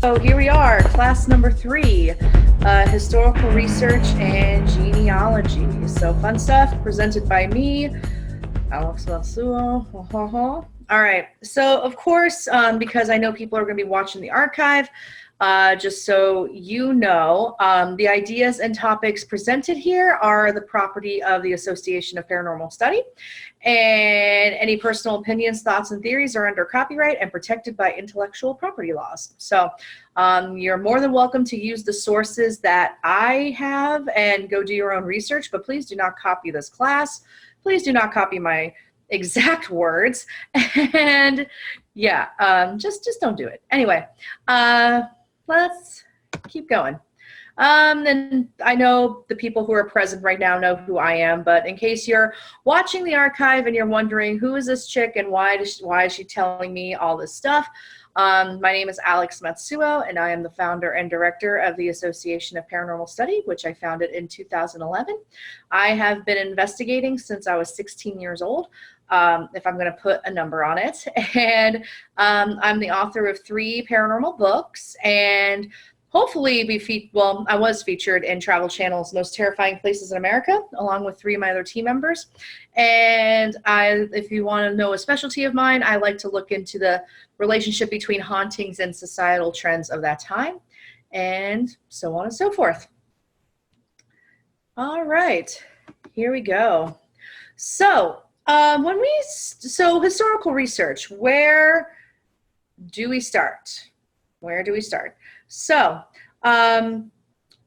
So here we are, class number 3, historical research and genealogy. So fun stuff presented by me, Alex Matsuo. All right, so of course, because I know people are going to be watching the archive, just so you know, the ideas and topics presented here are the property of the Association of Paranormal Study, and any personal opinions, thoughts, and theories are under copyright and protected by intellectual property laws. So you're more than welcome to use the sources that I have and go do your own research, but please do not copy this class. Please do not copy my exact words. And yeah, just don't do it. Anyway, let's keep going. And I know the people who are present right now know who I am, but in case you're watching the archive and you're wondering who is this chick and why is she telling me all this stuff, my name is Alex Matsuo, and I am the founder and director of the Association of Paranormal Study, which I founded in 2011. I have been investigating since I was 16 years old, if I'm going to put a number on it. And I'm the author of 3 paranormal books, and hopefully I was featured in Travel Channel's Most Terrifying Places in America, along with 3 of my other team members. And if you want to know a specialty of mine, I like to look into the relationship between hauntings and societal trends of that time, and so on and so forth. All right, here we go. So historical research, where do we start? So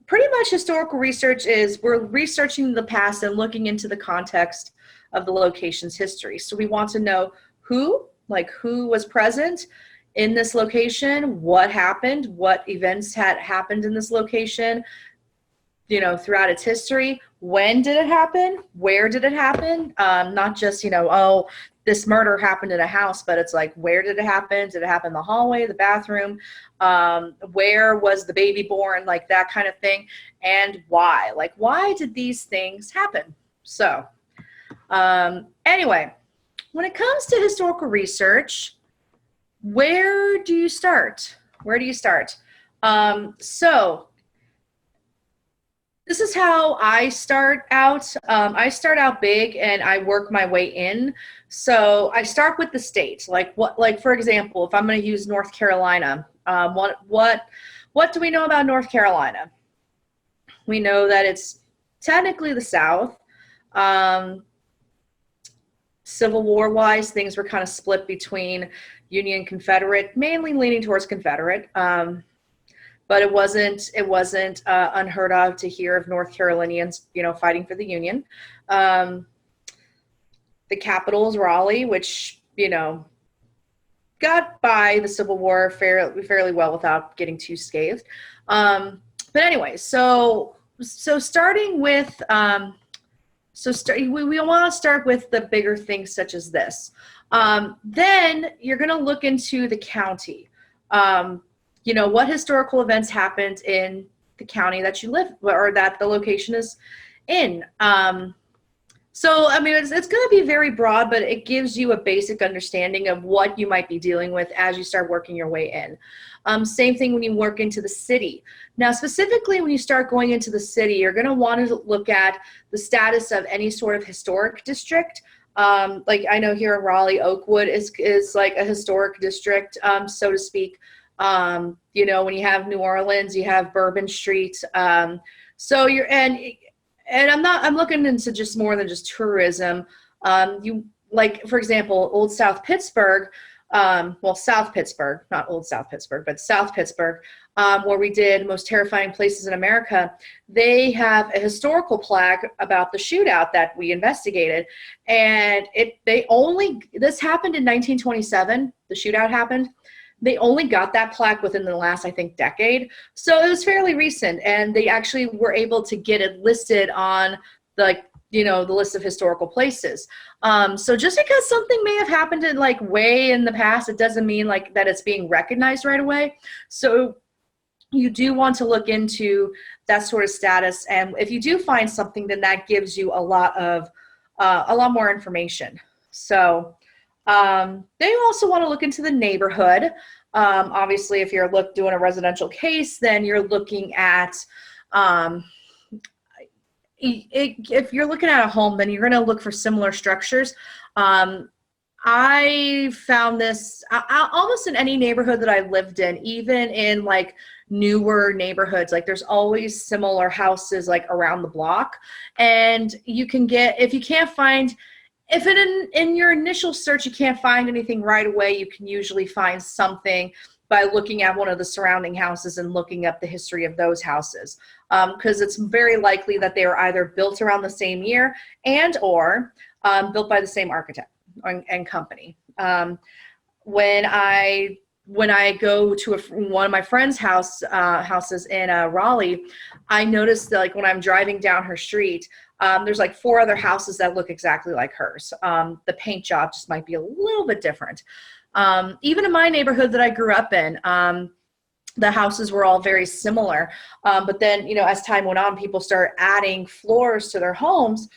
pretty much historical research is we're researching the past and looking into the context of the location's history. So we want to know who was present in this location, what happened, what events had happened in this location, throughout its history. When did it happen? Where did it happen? Not just, oh, this murder happened in a house, but it's like, where did it happen? Did it happen in the hallway, the bathroom? Where was the baby born? Like that kind of thing. And why? Like, why did these things happen? So anyway, when it comes to historical research, where do you start? So this is how I start out. I start out big and I work my way in. So I start with the state. Like for example, if I'm going to use North Carolina, what do we know about North Carolina? We know that it's technically the South. Civil War wise, things were kind of split between Union and Confederate, mainly leaning towards Confederate. But it wasn't unheard of to hear of North Carolinians, fighting for the Union. The capital is Raleigh, which, got by the Civil War fairly well without getting too scathed. But anyway, so starting with, we want to start with the bigger things such as this. Then you're going to look into the county. What historical events happened in the county that you live, or that the location is in. So, I mean, it's going to be very broad, but it gives you a basic understanding of what you might be dealing with as you start working your way in. Same thing when you work into the city. Now, specifically when you start going into the city, you're going to want to look at the status of any sort of historic district. Like I know here in Raleigh, Oakwood is like a historic district, so to speak. When you have New Orleans, you have Bourbon Street. So I'm looking into just more than just tourism. For example, Old South Pittsburgh, South Pittsburgh, not Old South Pittsburgh, but South Pittsburgh, where we did Most Terrifying Places in America. They have a historical plaque about the shootout that we investigated. And this happened in 1927. The shootout happened. They only got that plaque within the last, I think, decade. So it was fairly recent, and they actually were able to get it listed on the list of historical places. So just because something may have happened in way in the past, it doesn't mean that it's being recognized right away. So you do want to look into that sort of status. And if you do find something, then that gives you a lot more information. So they also want to look into the neighborhood. Obviously, if you're doing a residential case, then you're looking at, if you're looking at a home, then you're going to look for similar structures. I found this almost in any neighborhood that I lived in, even in like newer neighborhoods, like there's always similar houses like around the block. And you can get, if you can't find, if in your initial search you can't find anything right away, you can usually find something by looking at one of the surrounding houses and looking up the history of those houses. Because it's very likely that they were either built around the same year and or built by the same architect and company. When I go to one of my friend's houses in Raleigh, I noticed that like when I'm driving down her street, there's like 4 other houses that look exactly like hers. The paint job just might be a little bit different. Even in my neighborhood that I grew up in, the houses were all very similar. But then, you know, as time went on, people started adding floors to their homes.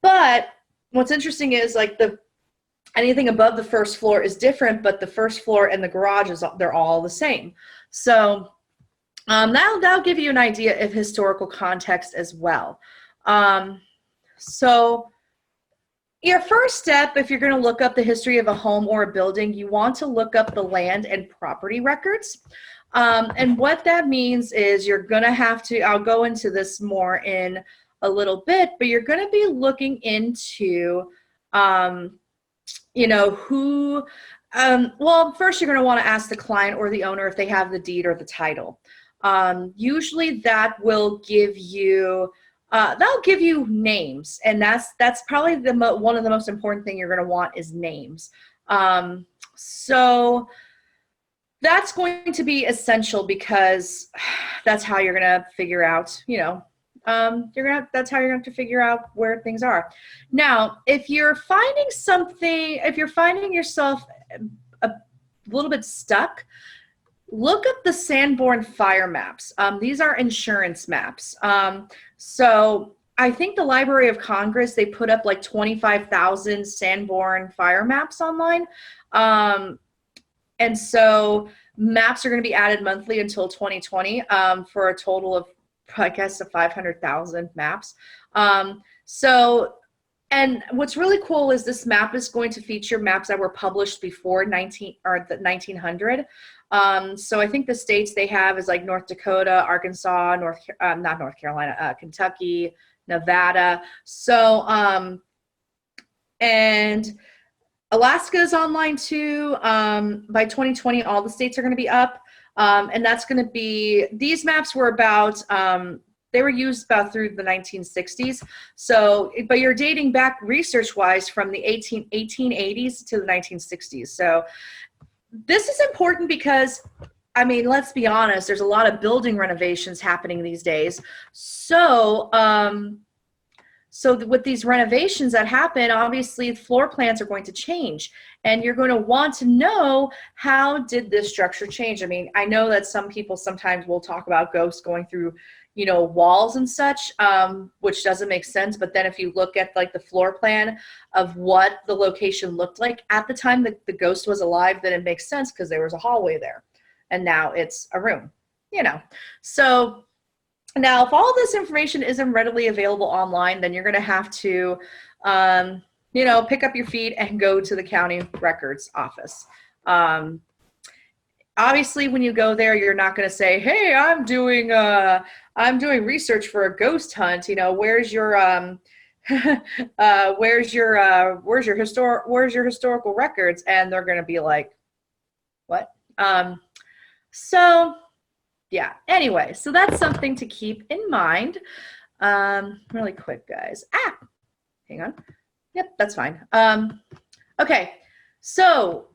But what's interesting is like anything above the first floor is different, but the first floor and the garage they're all the same. So that'll give you an idea of historical context as well. So your first step, if you're going to look up the history of a home or a building, you want to look up the land and property records. And what that means is you're going to have to, I'll go into this more in a little bit, but you're going to be looking into, you know, who, well, first you're going to want to ask the client or the owner if they have the deed or the title. Usually that will give you, that'll give you names, and that's probably one of the most important thing you're going to want is names. So that's going to be essential because that's how you're going to figure out, you know, that's how you're going to figure out where things are. Now, if you're finding yourself a little bit stuck, look up the Sanborn fire maps. These are insurance maps. So I think the Library of Congress, they put up like 25,000 Sanborn fire maps online. And so maps are going to be added monthly until 2020 for a total of, I guess, 500,000 maps. So, and what's really cool is this map is going to feature maps that were published before 1900. So I think the states they have is like North Dakota, Arkansas, not North Carolina, Kentucky, Nevada. So, and Alaska is online too. By 2020, all the states are going to be up. And that's going to be, these maps were about, they were used about through the 1960s. So, but you're dating back research-wise from the 1880s to the 1960s. So this is important because, I mean, let's be honest, there's a lot of building renovations happening these days. So, with these renovations that happen, obviously floor plans are going to change, and you're going to want to know, how did this structure change? I mean, I know that some people sometimes will talk about ghosts going through, you know, walls and such, which doesn't make sense. But then if you look at like the floor plan of what the location looked like at the time that the ghost was alive, then it makes sense because there was a hallway there and now it's a room, you know. So now, if all this information isn't readily available online, then you're going to have to, you know, pick up your feet and go to the county records office. Obviously, when you go there, you're not going to say, "Hey, I'm doing research for a ghost hunt. You know, where's your historical records?" And they're going to be like, "What?" So. Yeah, anyway, so that's something to keep in mind. Really quick, guys. Hang on. Yep, that's fine. Okay, so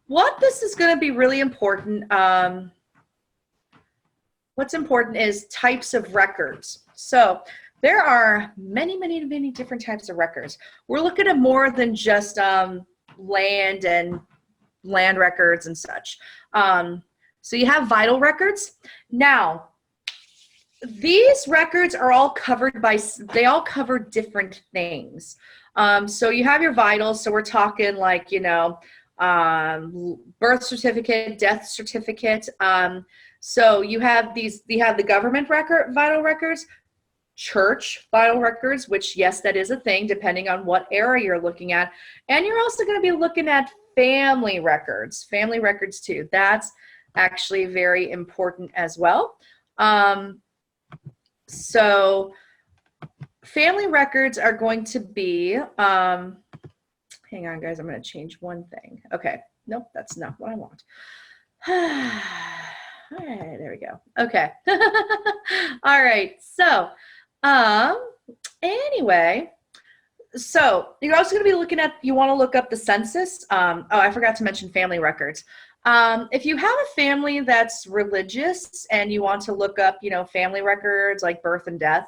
what this is going to be really important, what's important is types of records. So there are many, many, many different types of records. We're looking at more than just land and land records and such. So you have vital records. Now, these records are all covered by, they all cover different things. So you have your vitals. So we're talking like, you know, birth certificate, death certificate. So you have the government vital records, church vital records, which, yes, that is a thing depending on what area you're looking at. And you're also going to be looking at family records too. That's actually very important as well. So family records are going to be, hang on guys, I'm going to change one thing. Okay, nope, that's not what I want. All right, there we go. Okay. All right, so anyway, so you're also going to be looking at, you want to look up the census. Oh, I forgot to mention family records. If you have a family that's religious and you want to look up, family records like birth and death,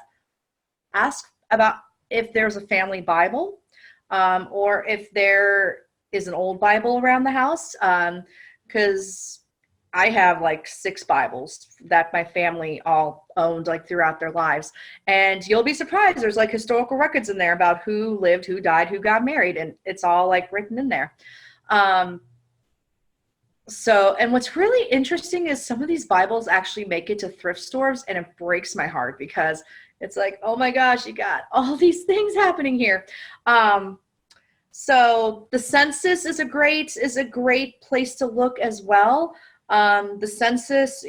ask about if there's a family Bible, or if there is an old Bible around the house, because I have like 6 Bibles that my family all owned like throughout their lives. And you'll be surprised, there's like historical records in there about who lived, who died, who got married, and it's all like written in there. And what's really interesting is some of these Bibles actually make it to thrift stores, and it breaks my heart because it's like, oh my gosh, you got all these things happening here. So the census is a great place to look as well. The census,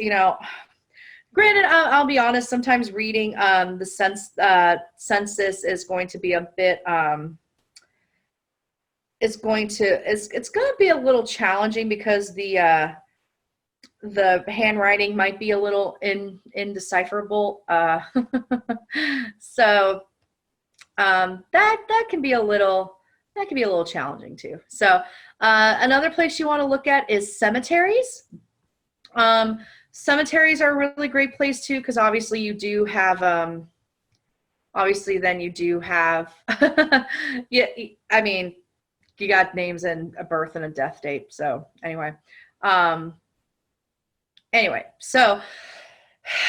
granted, I'll be honest, sometimes reading the census is going to be a bit, it's going to be a little challenging because the handwriting might be a little indecipherable. So that can be a little challenging too. So another place you want to look at is cemeteries. Cemeteries are a really great place too, because obviously you do have yeah, I mean, you got names and a birth and a death date. So anyway, so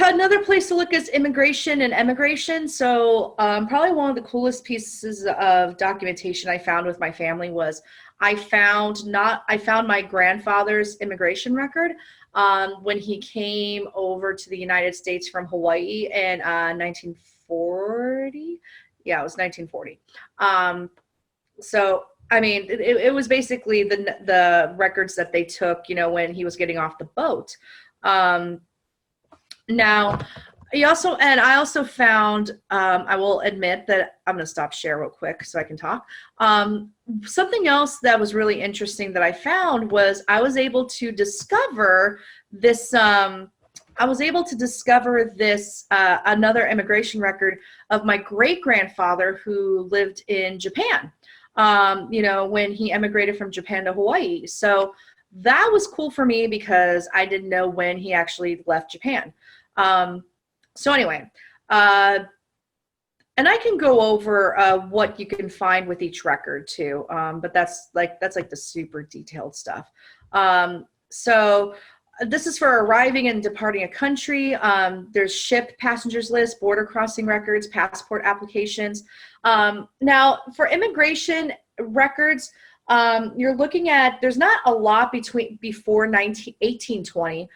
another place to look is immigration and emigration. So probably one of the coolest pieces of documentation I found with my family was I found my grandfather's immigration record when he came over to the United States from Hawaii in 1940. Yeah, it was 1940. So I mean, it was basically the records that they took, when he was getting off the boat. Now, I also found, I will admit that I'm going to stop share real quick so I can talk. Something else that was really interesting that I found was I was able to discover this, another immigration record of my great-grandfather who lived in Japan, when he emigrated from Japan to Hawaii. So that was cool for me because I didn't know when he actually left Japan. So anyway, and I can go over what you can find with each record too, but that's like the super detailed stuff. So this is for arriving and departing a country. There's ship passengers list, border crossing records, passport applications. Now for immigration records, you're looking at, there's not a lot before 1820.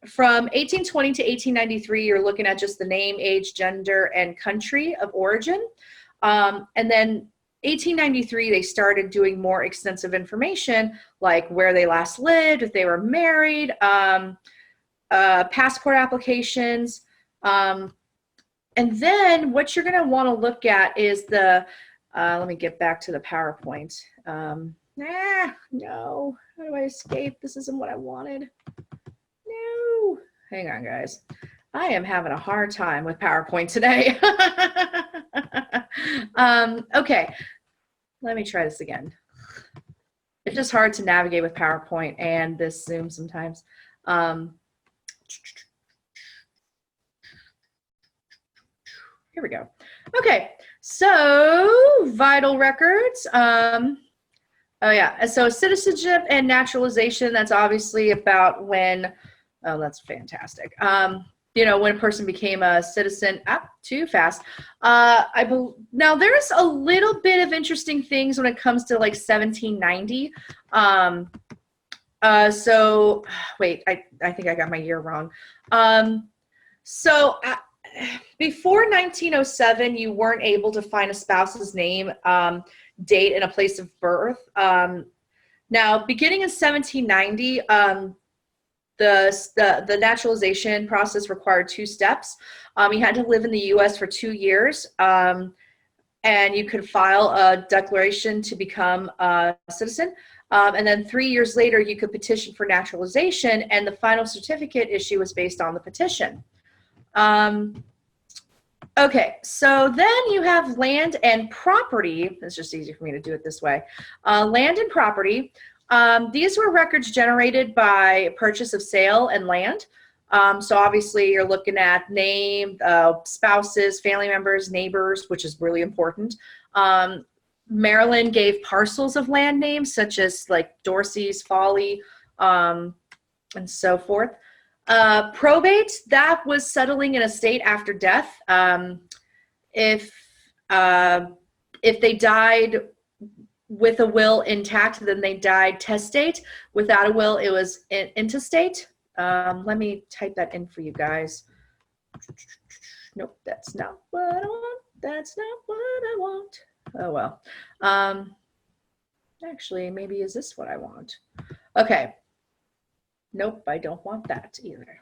From 1820 to 1893, you're looking at just the name, age, gender, and country of origin. And then 1893, they started doing more extensive information, like where they last lived, if they were married, passport applications. And then what you're going to want to look at is let me get back to the PowerPoint. No, how do I escape? This isn't what I wanted. No, hang on guys. I am having a hard time with PowerPoint today. Okay, let me try this again. It's just hard to navigate with PowerPoint and this Zoom sometimes. Here we go. Okay, so vital records. Oh yeah, so citizenship and naturalization, that's obviously about when, oh, that's fantastic. when a person became a citizen. Too fast. Now there's a little bit of interesting things when it comes to like 1790. So wait, I think I got my year wrong. So before 1907, you weren't able to find a spouse's name, date, and a place of birth. Now, beginning in 1790, the naturalization process required 2 steps. You had to live in the U.S. for 2 years, and you could file a declaration to become a citizen. And then 3 years later, you could petition for naturalization, and the final certificate issue was based on the petition. Okay, so then you have land and property. It's just easy for me to do it this way. Land and property. These were records generated by purchase of sale and land. So obviously you're looking at name, spouses, family members, neighbors, which is really important. Maryland gave parcels of land names such as like Dorsey's, Folly, and so forth. Probate, that was settling an estate after death. If they died with a will intact, then they died testate. Without a will, it was intestate. Let me type that in for you guys. Nope, that's not what I want. That's not what I want. Oh, well. Actually, maybe is this what I want? Okay. Nope, I don't want that either.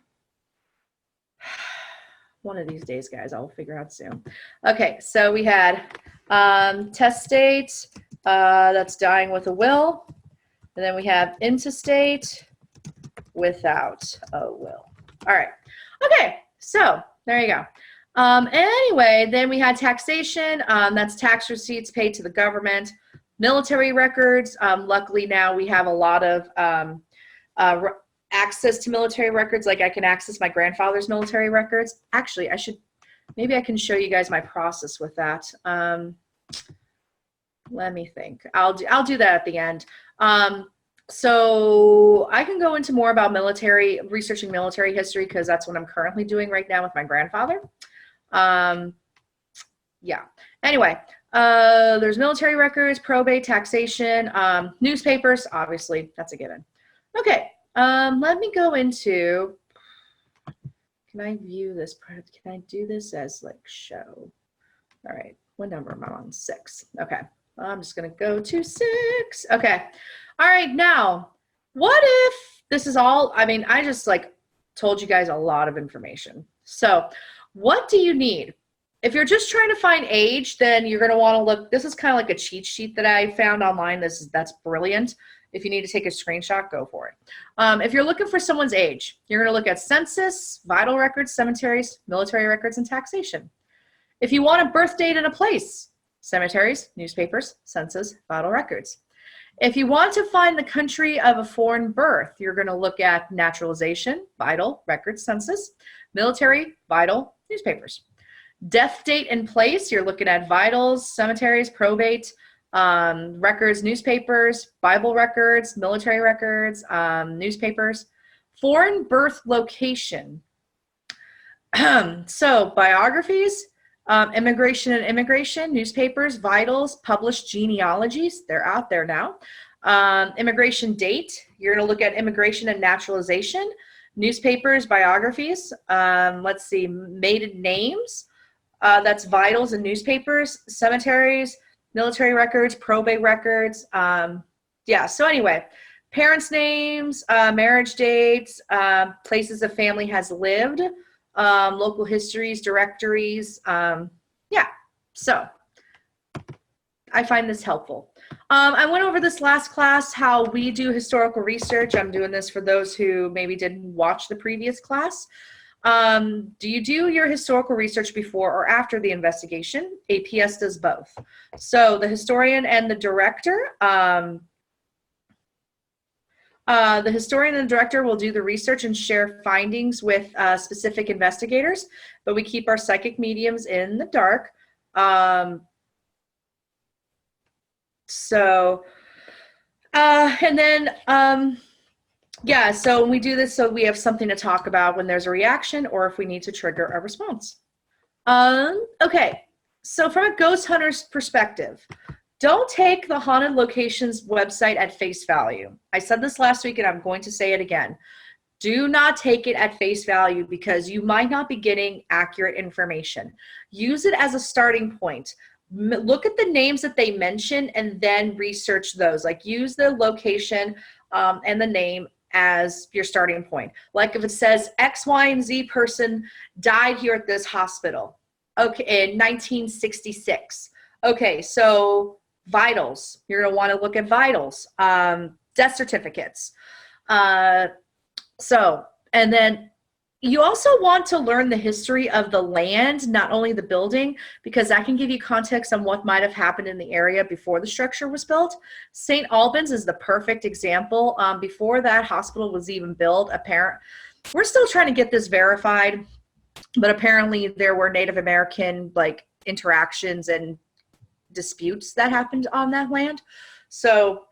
One of these days, guys, I'll figure out soon. Okay, so we had testate, that's dying with a will. And then we have intestate without a will. All right. Okay, so there you go. Anyway, then we had taxation. That's tax receipts paid to the government. Military records. Luckily now we have a lot of access to military records. Like I can access my grandfather's military records. Actually, maybe I can show you guys my process with that. Let me think. I'll do that at the end. So I can go into more about researching military history because that's what I'm currently doing right now with my grandfather. Yeah. Anyway, there's military records, probate, taxation, newspapers. Obviously, that's a given. Okay. Let me go into. Can I view this? Can I do this as like show? All right. What number am I on? 6. Okay. I'm just going to go to 6. Okay. All right. Now, what if this is all, I just like told you guys a lot of information. So what do you need? If you're just trying to find age, then you're going to want to look, this is kind of like a cheat sheet that I found online. That's brilliant. If you need to take a screenshot, go for it. If you're looking for someone's age, you're going to look at census, vital records, cemeteries, military records, and taxation. If you want a birth date and a place, cemeteries, newspapers, census, vital records. If you want to find the country of a foreign birth, you're going to look at naturalization, vital, records, census, military, vital, newspapers. Death date and place, you're looking at vitals, cemeteries, probate, records, newspapers, Bible records, military records, newspapers. Foreign birth location. So biographies, immigration and immigration, newspapers, vitals, published genealogies, they're out there now. Immigration date, you're going to look at immigration and naturalization, newspapers, biographies, let's see, maiden names, that's vitals and newspapers, cemeteries, military records, probate records. Yeah, so anyway, parents' names, marriage dates, places a family has lived, local histories, directories. Yeah, so I find this helpful. I went over this last class, how we do historical research. I'm doing this for those who maybe didn't watch the previous class. Do you do your historical research before or after the investigation? APS does both. So the historian and the director, will do the research and share findings with specific investigators, but we keep our psychic mediums in the dark. And then Yeah, so when we do this, so we have something to talk about when there's a reaction or if we need to trigger a response. Okay, so from a ghost hunter's perspective, don't take the haunted locations website at face value. I said this last week and I'm going to say it again. Do not take it at face value because you might not be getting accurate information. Use it as a starting point. Look at the names that they mention and then research those. Like use the location and the name as your starting point. Like if it says X, Y, and Z person died here at this hospital, okay, in 1966. Okay, so vitals. You're going to want to look at vitals, death certificates. And then you also want to learn the history of the land, not only the building, because that can give you context on what might have happened in the area before the structure was built. St. Albans is the perfect example. Before that hospital was even built, we're still trying to get this verified, but apparently there were Native American like interactions and disputes that happened on that land. So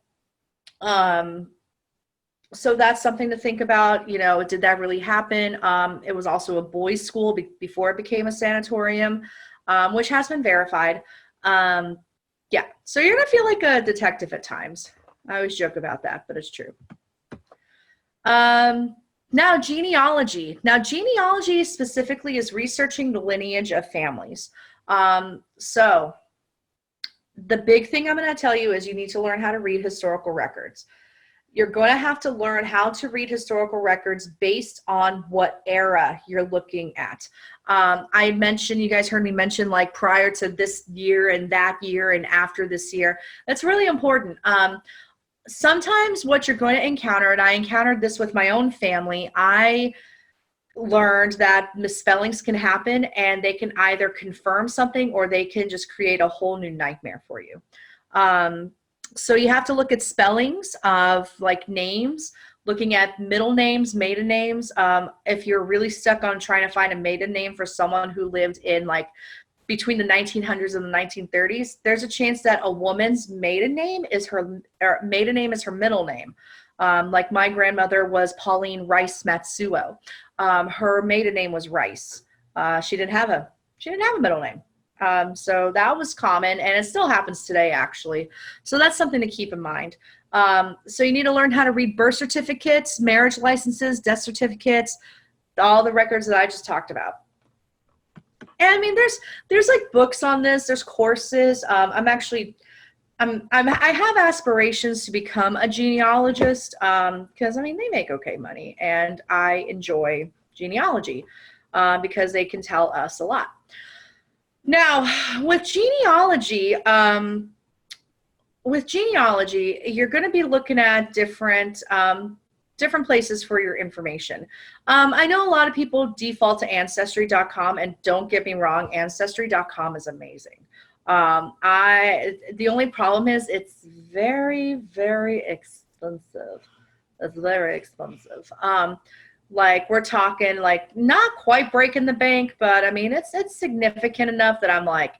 that's something to think about. You know, did that really happen? It was also a boys' school before it became a sanatorium, which has been verified. Yeah, so you're gonna feel like a detective at times. I always joke about that, but it's true. Now, genealogy. Now, genealogy specifically is researching the lineage of families. So the big thing I'm going to tell you is you need to learn how to read historical records. You're going to have to learn how to read historical records based on what era you're looking at. I mentioned, you guys heard me mention like prior to this year and that year and after this year. That's really important. Sometimes what you're going to encounter, and I encountered this with my own family, I learned that misspellings can happen and they can either confirm something or they can just create a whole new nightmare for you. So you have to look at spellings of like names, looking at middle names, maiden names. If you're really stuck on trying to find a maiden name for someone who lived in like between the 1900s and the 1930s, there's a chance that a woman's maiden name is her middle name. Like my grandmother was Pauline Rice Matsuo. Her maiden name was Rice. She didn't have a middle name. So that was common, and it still happens today, actually. So that's something to keep in mind. So you need to learn how to read birth certificates, marriage licenses, death certificates, all the records that I just talked about. And I mean, there's like books on this. There's courses. I have aspirations to become a genealogist because I mean they make okay money, and I enjoy genealogy because they can tell us a lot. Now, with genealogy, you're going to be looking at different places for your information. I know a lot of people default to Ancestry.com, and don't get me wrong, Ancestry.com is amazing. The only problem is it's very, very expensive. It's very expensive. Like we're talking like not quite breaking the bank, but I mean, it's significant enough that I'm like,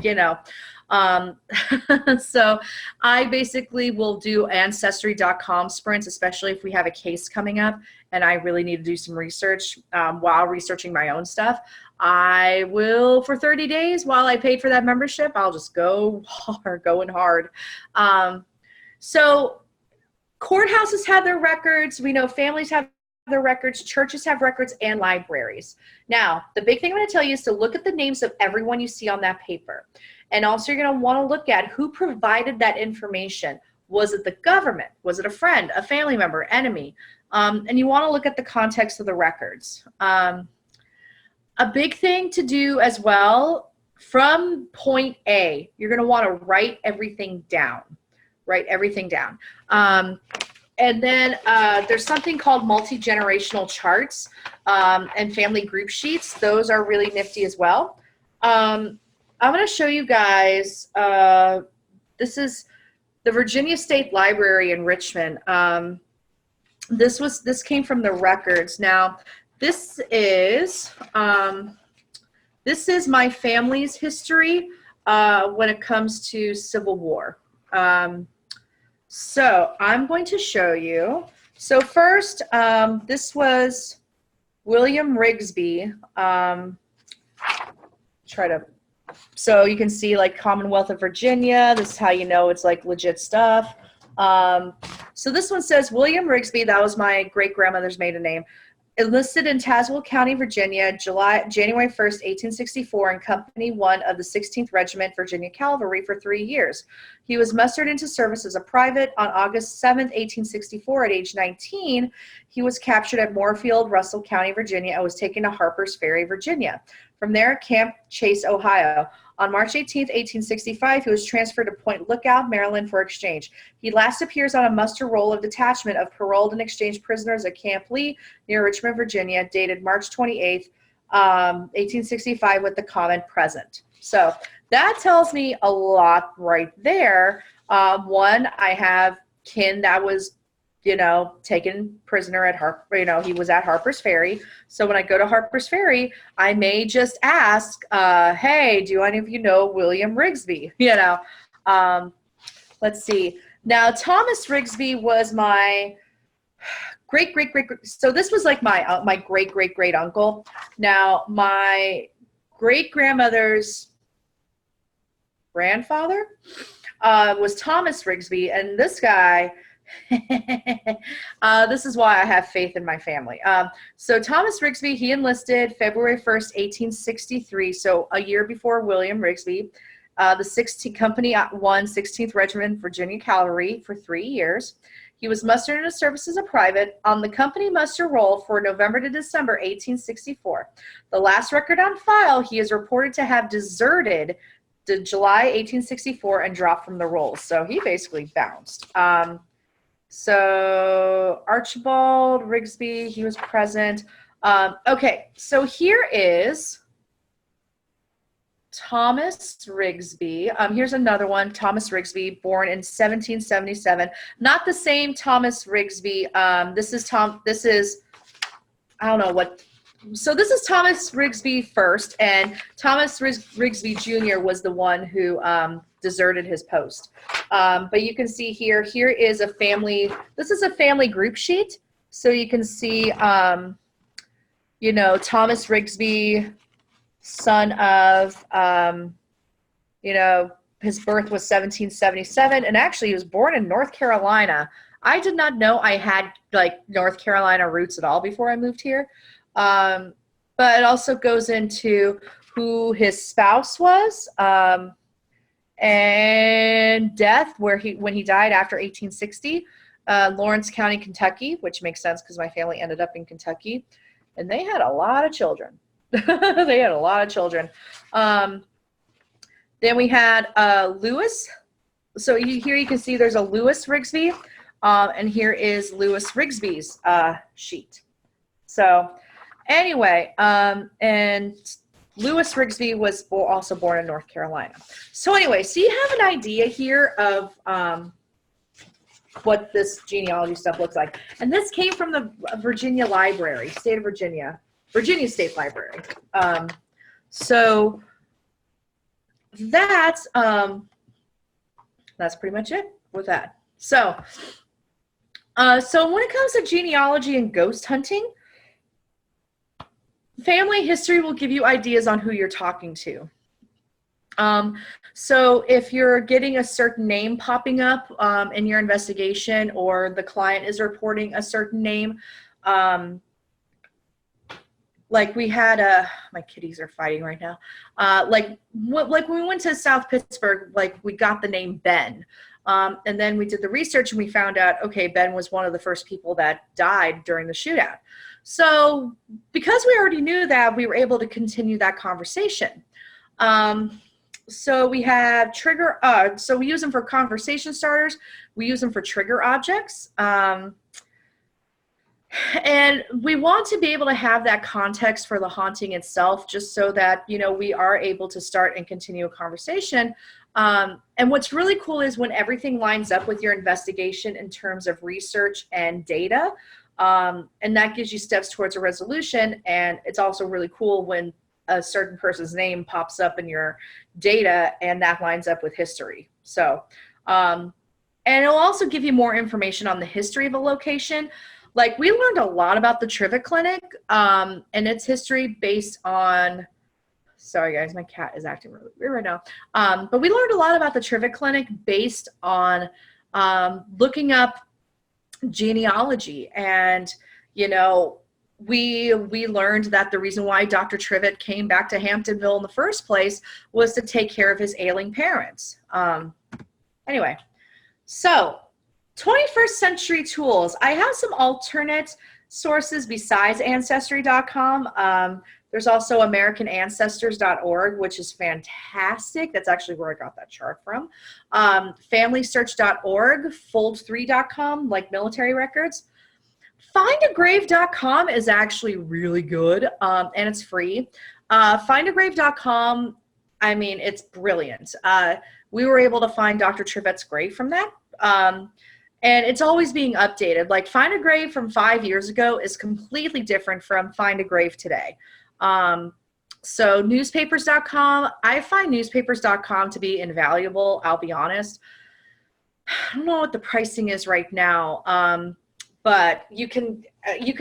you know. So I basically will do Ancestry.com sprints, especially if we have a case coming up and I really need to do some research while researching my own stuff. I will, for 30 days while I paid for that membership, I'll just going hard. So courthouses have their records. We know families have their records, churches have records, and libraries. Now, the big thing I'm going to tell you is to look at the names of everyone you see on that paper. And also you're going to want to look at who provided that information. Was it the government? Was it a friend, a family member, enemy? And you want to look at the context of the records. A big thing to do as well, from point A, you're going to want to write everything down. Write everything down. And then there's something called multi-generational charts and family group sheets. Those are really nifty as well. I'm going to show you guys, this is the Virginia State Library in Richmond. This came from the records. Now, this is my family's history when it comes to Civil War. So I'm going to show you. So first, this was William Rigsby. So you can see like Commonwealth of Virginia. This is how you know it's like legit stuff. So this one says William Rigsby. That was my great grandmother's maiden name. Enlisted in Tazewell County, Virginia, January 1st, 1864, in Company 1 of the 16th Regiment Virginia Cavalry for 3 years. He was mustered into service as a private on August 7th, 1864. At age 19, he was captured at Moorfield, Russell County, Virginia, and was taken to Harper's Ferry, Virginia. From there, Camp Chase, Ohio. On March 18, 1865, he was transferred to Point Lookout, Maryland, for exchange. He last appears on a muster roll of detachment of paroled and exchanged prisoners at Camp Lee, near Richmond, Virginia, dated March 28, 1865, with the comment present. So that tells me a lot right there. One, I have kin that was taken prisoner at he was at Harper's Ferry. So when I go to Harper's Ferry, I may just ask, hey, do any of you know William Rigsby? Let's see. Now, Thomas Rigsby was my great. So this was like my great uncle. Now, my great grandmother's grandfather was Thomas Rigsby, and this guy, this is why I have faith in my family. So Thomas Rigsby, he enlisted February 1st, 1863, so a year before William Rigsby, the Company 1, 16th Regiment Virginia Cavalry for 3 years. He was mustered into service as a private on the company muster roll for November to December 1864. The last record on file, he is reported to have deserted to July 1864 and dropped from the rolls. So he basically bounced. So Archibald Rigsby, he was present. Okay, so here is Thomas Rigsby. Here's another one, Thomas Rigsby, born in 1777. Not the same Thomas Rigsby. This is, I don't know what. So this is Thomas Rigsby first, and Thomas Rigsby Jr. was the one who deserted his post. But you can see here is a family, this is a family group sheet. So you can see, Thomas Rigsby, son of, his birth was 1777, and actually he was born in North Carolina. I did not know I had like North Carolina roots at all before I moved here. But it also goes into who his spouse was, and death, when he died after 1860, Lawrence County, Kentucky, which makes sense because my family ended up in Kentucky, and they had a lot of children. They had a lot of children. Then we had Lewis. So here you can see there's a Lewis Rigsby, and here is Lewis Rigsby's sheet. So anyway, and Lewis Rigsby was also born in North Carolina. So anyway, so you have an idea here of what this genealogy stuff looks like. And this came from the Virginia Library, State of Virginia State Library. So that's pretty much it with that. So, so when it comes to genealogy and ghost hunting, family history will give you ideas on who you're talking to. So if you're getting a certain name popping up in your investigation, or the client is reporting a certain name, like we had my kitties are fighting right now. Like when we went to South Pittsburgh, like we got the name Ben. And then we did the research and we found out, okay, Ben was one of the first people that died during the shootout. So because we already knew that, we were able to continue that conversation. So we have trigger, so we use them for conversation starters. We use them for trigger objects. And we want to be able to have that context for the haunting itself, just so that, we are able to start and continue a conversation. And what's really cool is when everything lines up with your investigation in terms of research and data, and that gives you steps towards a resolution. And it's also really cool when a certain person's name pops up in your data and that lines up with history. So, And it'll also give you more information on the history of a location. Like we learned a lot about the Trivet Clinic and its history based on, sorry guys, my cat is acting really weird right now. But we learned a lot about the Trivet Clinic based on looking up genealogy. And, you know, we learned that the reason why Dr. Trivet came back to Hamptonville in the first place was to take care of his ailing parents. Anyway, so 21st century tools. I have some alternate sources besides ancestry.com. There's also americanancestors.org, which is fantastic. That's actually where I got that chart from. Familysearch.org, fold3.com, like military records. Findagrave.com is actually really good, and it's free. Findagrave.com, I mean, it's brilliant. We were able to find Dr. Trivet's grave from that. And it's always being updated. Like Find a Grave from 5 years ago is completely different from Find a Grave today. So newspapers.com, I find newspapers.com to be invaluable, I'll be honest. I don't know what the pricing is right now, but you can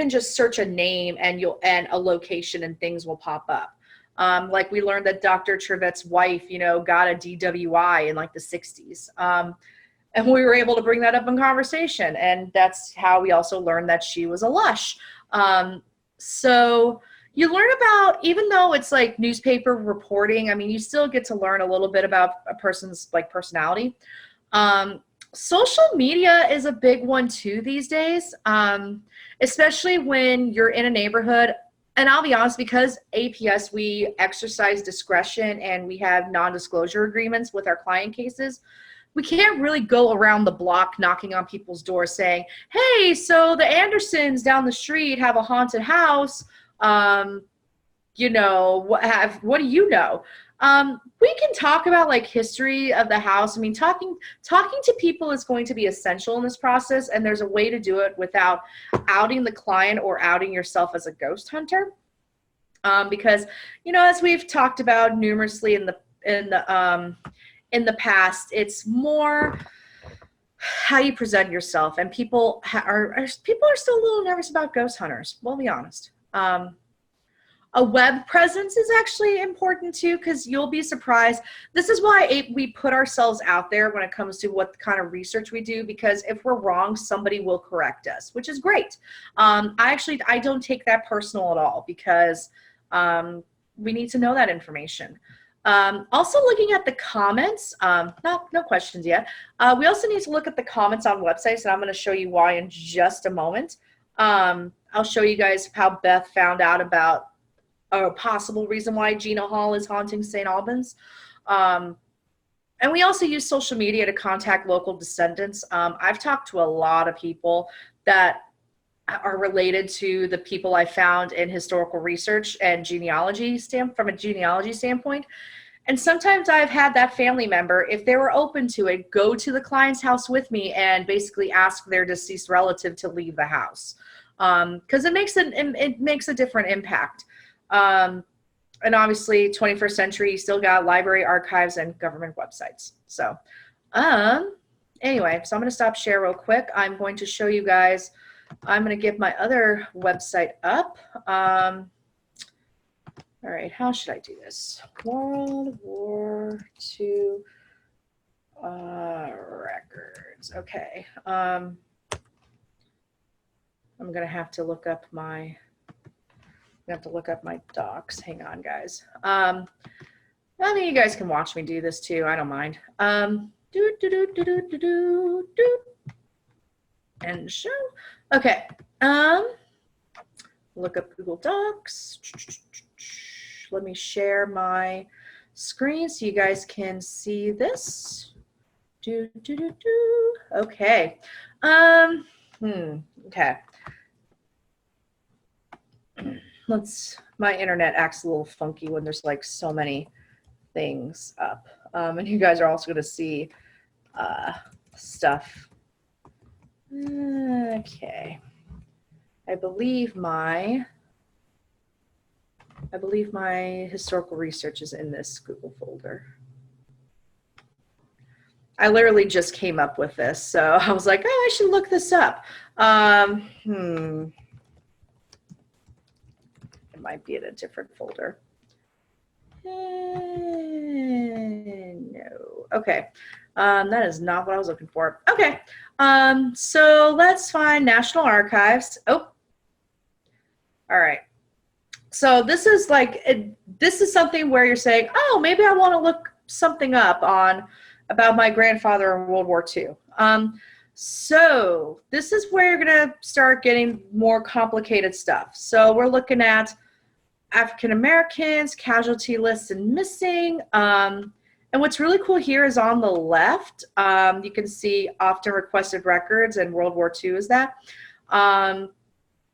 just search a name and a location and things will pop up. Like we learned that Dr. Trivet's wife, you know, got a DWI in like the 60s. And we were able to bring that up in conversation. And that's how we also learned that she was a lush. So you learn about, even though it's like newspaper reporting, I mean, you still get to learn a little bit about a person's like personality. Social media is a big one too these days, especially when you're in a neighborhood. And I'll be honest, because APS, we exercise discretion and we have non-disclosure agreements with our client cases. We can't really go around the block knocking on people's doors saying, hey, so the Andersons down the street have a haunted house. You know, what do you know? We can talk about like history of the house. I mean, talking to people is going to be essential in this process. And there's a way to do it without outing the client or outing yourself as a ghost hunter. Because, you know, as we've talked about numerously in the past, it's more how you present yourself, and people are still a little nervous about ghost hunters. We'll be honest. A web presence is actually important too, because you'll be surprised. This is why we put ourselves out there when it comes to what kind of research we do, because if we're wrong, somebody will correct us, which is great. I don't take that personal at all, because we need to know that information. Also looking at the comments, no questions yet. We also need to look at the comments on websites, and I'm going to show you why in just a moment. I'll show you guys how Beth found out about a possible reason why Gina Hall is haunting St. Albans. And we also use social media to contact local descendants. I've talked to a lot of people that are related to the people I found in historical research and genealogy from a genealogy standpoint. And sometimes I've had that family member, if they were open to it, go to the client's house with me and basically ask their deceased relative to leave the house. Because it makes a different impact. And obviously 21st century, you still got library archives and government websites. So anyway, so I'm going to stop share real quick. I'm going to show you guys, I'm going to get my other website up. All right, how should I do this? World War II records. Okay. I'm going to have to look up my docs. Hang on, guys. I mean, you guys can watch me do this too. I don't mind. And show. Okay. Look up Google Docs. Let me share my screen so you guys can see this. Okay. Okay. My internet acts a little funky when there's like so many things up. And you guys are also going to see stuff. Okay. I believe my historical research is in this Google folder. I literally just came up with this, so I was like, oh, I should look this up. It might be in a different folder. No. Okay. That is not what I was looking for. Okay. So let's find National Archives. Oh. All right. So this is this is something where you're saying, oh, maybe I want to look something up about my grandfather in World War II. So this is where you're going to start getting more complicated stuff. So we're looking at African Americans, casualty lists, and missing. And what's really cool here is on the left, you can see often requested records, and World War II is that.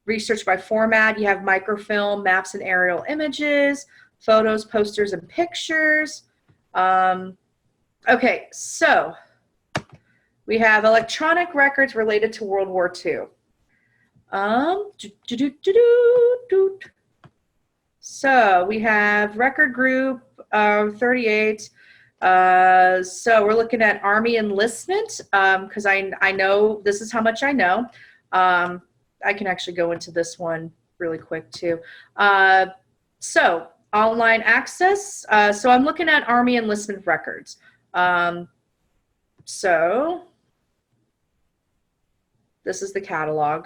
Research by format, you have microfilm, maps and aerial images, photos, posters, and pictures. Okay, so we have electronic records related to World War II. So we have record group 38. So we're looking at Army enlistment because I know this is how much I know. I can actually go into this one really quick too. So online access. So I'm looking at Army enlistment records. So this is the catalog.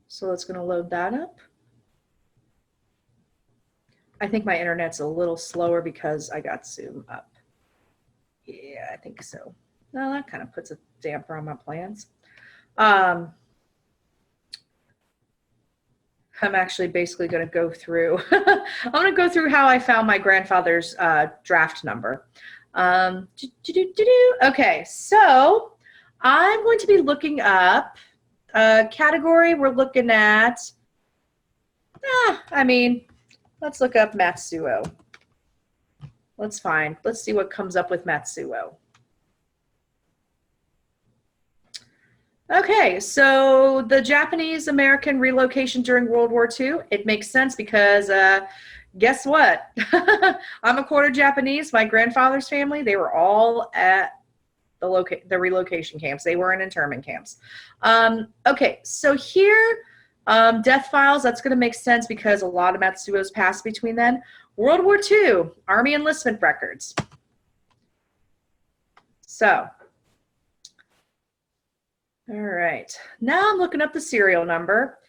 So it's going to load that up. I think my internet's a little slower because I got Zoom up. Yeah, I think so. No, that kind of puts a damper on my plans. I'm actually basically going to go through. I'm going to go through how I found my grandfather's draft number. Okay, so I'm going to be looking up a category. We're looking at. Let's look up Matsuo. Let's see what comes up with Matsuo. Okay, so the Japanese-American relocation during World War II, it makes sense because guess what? I'm a quarter Japanese. My grandfather's family, they were all at the relocation camps. They were in internment camps. Okay, so here, death files, that's going to make sense because a lot of Matsuo's passed between then. World War II, Army enlistment records. So, all right. Now I'm looking up the serial number.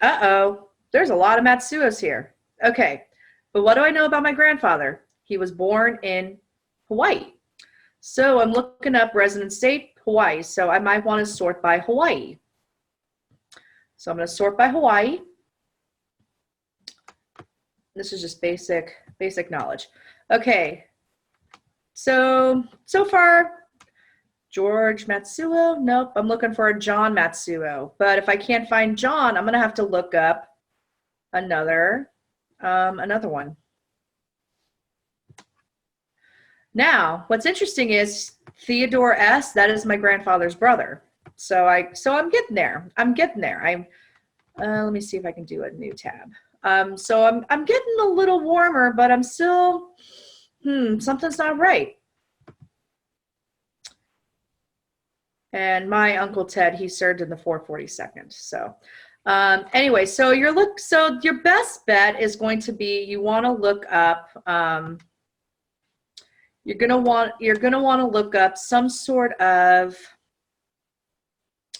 Uh-oh, there's a lot of Matsuo's here. Okay, but what do I know about my grandfather? He was born in Hawaii. So I'm looking up resident state, Hawaii. So I might want to sort by Hawaii. So I'm going to sort by Hawaii. This is just basic knowledge. Okay. So far, George Matsuo. Nope. I'm looking for a John Matsuo. But if I can't find John, I'm going to have to look up another one. Now, what's interesting is Theodore S., that is my grandfather's brother. So I'm getting there. Let me see if I can do a new tab. So I'm getting a little warmer, but I'm still, something's not right. And my Uncle Ted, he served in the 442nd. So anyway, so your best bet is going to be you want to look up. You're gonna want to look up some sort of.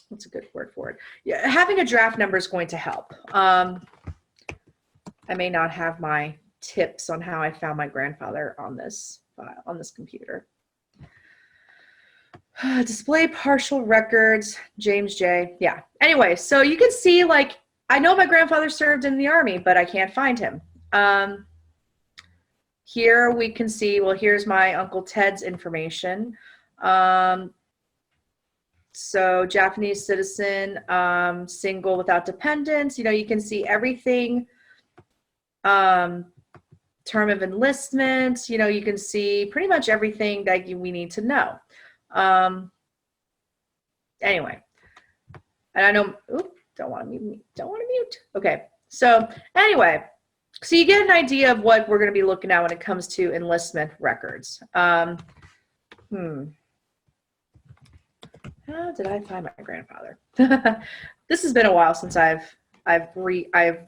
What's a good word for it? Yeah, having a draft number is going to help. I may not have my tips on how I found my grandfather on this computer. Display partial records, James J. Yeah. Anyway, so you can see, I know my grandfather served in the Army, but I can't find him. Here we can see, well, here's my Uncle Ted's information. So Japanese citizen, single without dependents, you can see everything. Term of enlistment, you can see pretty much everything that we need to know. Anyway, and I know, don't want to mute. Okay. So anyway, so you get an idea of what we're going to be looking at when it comes to enlistment records. How did I find my grandfather? This has been a while since I've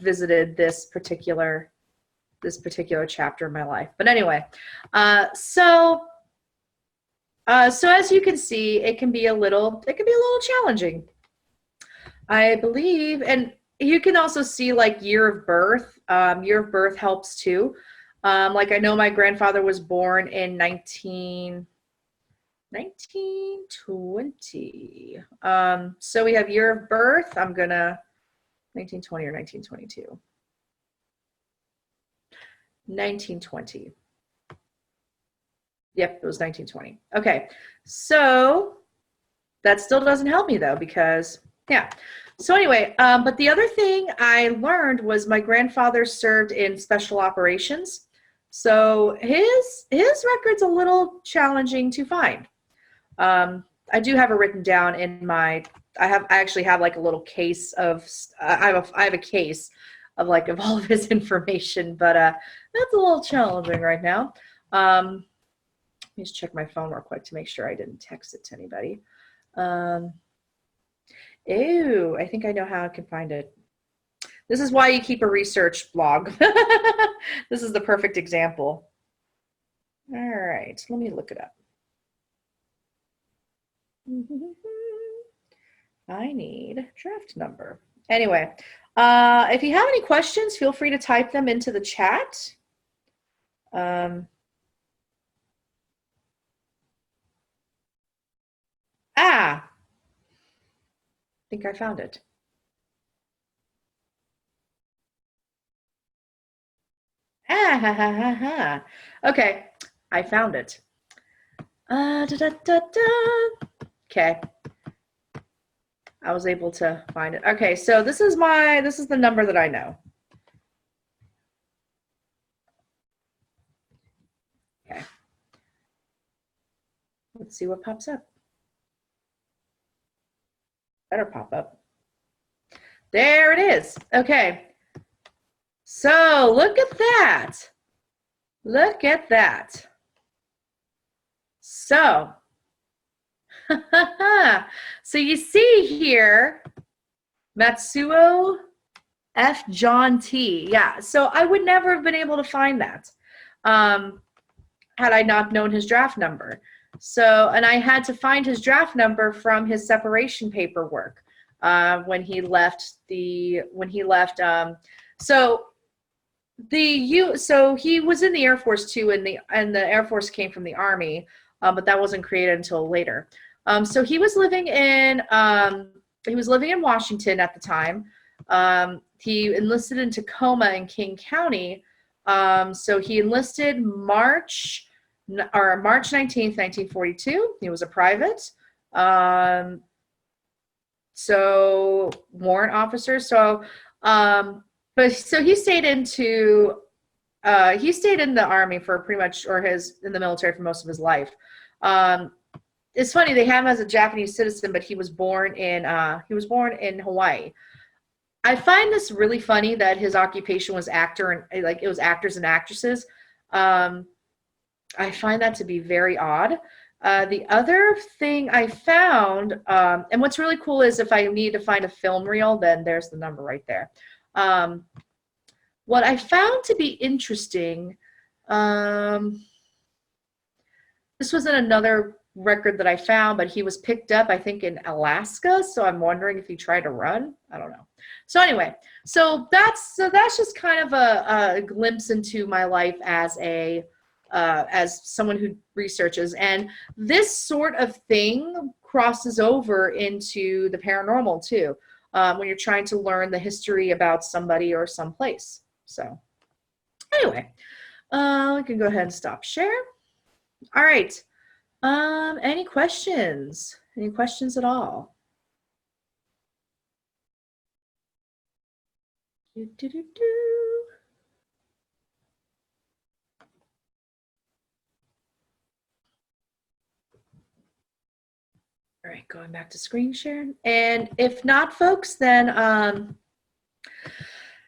visited this particular chapter in my life. But anyway, so as you can see, it can be a little challenging, I believe. And you can also see like year of birth. Year of birth helps too. Like I know my grandfather was born in 1920. So we have year of birth. I'm gonna 1920 or 1922. 1920. Yep, it was 1920. Okay, so that still doesn't help me though, because yeah. So anyway, but the other thing I learned was my grandfather served in special operations. So his record's a little challenging to find. I do have it written down in my, I actually have like a little case of, I have a case of like of all of his information, but that's a little challenging right now. Let me just check my phone real quick to make sure I didn't text it to anybody. Ew, I think I know how I can find it. This is why you keep a research blog. This is the perfect example. All right, let me look it up. I need draft number. Anyway, if you have any questions, feel free to type them into the chat. I think I found it. Okay, I found it. Okay. I was able to find it. Okay, so this is the number that I know. Okay. Let's see what pops up. Better pop up. There it is. Okay. So look at that. Look at that. So, so you see here, Matsuo F. John T. Yeah, so I would never have been able to find that had I not known his draft number. So, and I had to find his draft number from his separation paperwork when he left. So he was in the Air Force too, and the Air Force came from the Army, but that wasn't created until later. So he was living in Washington at the time. He enlisted in Tacoma in King County. So he enlisted March 19th, 1942. He was a private. So warrant officer. So but so he stayed in the Army for pretty much, or in the military for most of his life. It's funny, they have him as a Japanese citizen, but he was born in Hawaii. I find this really funny that his occupation was actor, and like it was actors and actresses. I find that to be very odd. The other thing I found, and what's really cool is if I need to find a film reel, then there's the number right there. What I found to be interesting, this wasn't another record that I found, but he was picked up, I think, in Alaska. So I'm wondering if he tried to run. I don't know. So anyway, so that's just kind of a glimpse into my life as someone who researches, and this sort of thing crosses over into the paranormal too, when you're trying to learn the history about somebody or someplace. So anyway, I can go ahead and stop share. All right. Any questions? Any questions at all? All right, going back to screen share. And if not, folks, then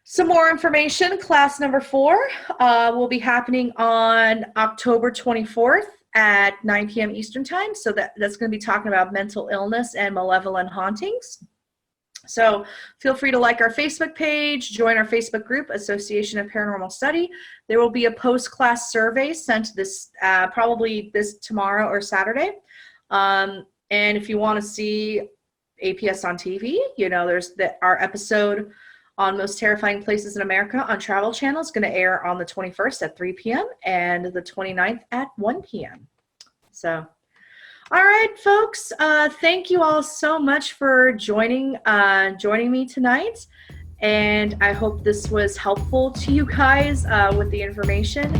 some more information. Class number 4 will be happening on October 24th at 9 p.m. Eastern time. So that's going to be talking about mental illness and malevolent hauntings. So feel free to like our Facebook page, join our Facebook group, Association of Paranormal Study. There will be a post-class survey sent this probably this tomorrow or Saturday. And if you want to see APS on TV, there's our episode on Most Terrifying Places in America on Travel Channel is going to air on the 21st at 3 p.m. and the 29th at 1 p.m. So, all right, folks, thank you all so much for joining me tonight. And I hope this was helpful to you guys with the information.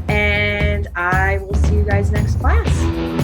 And I will see you guys next class.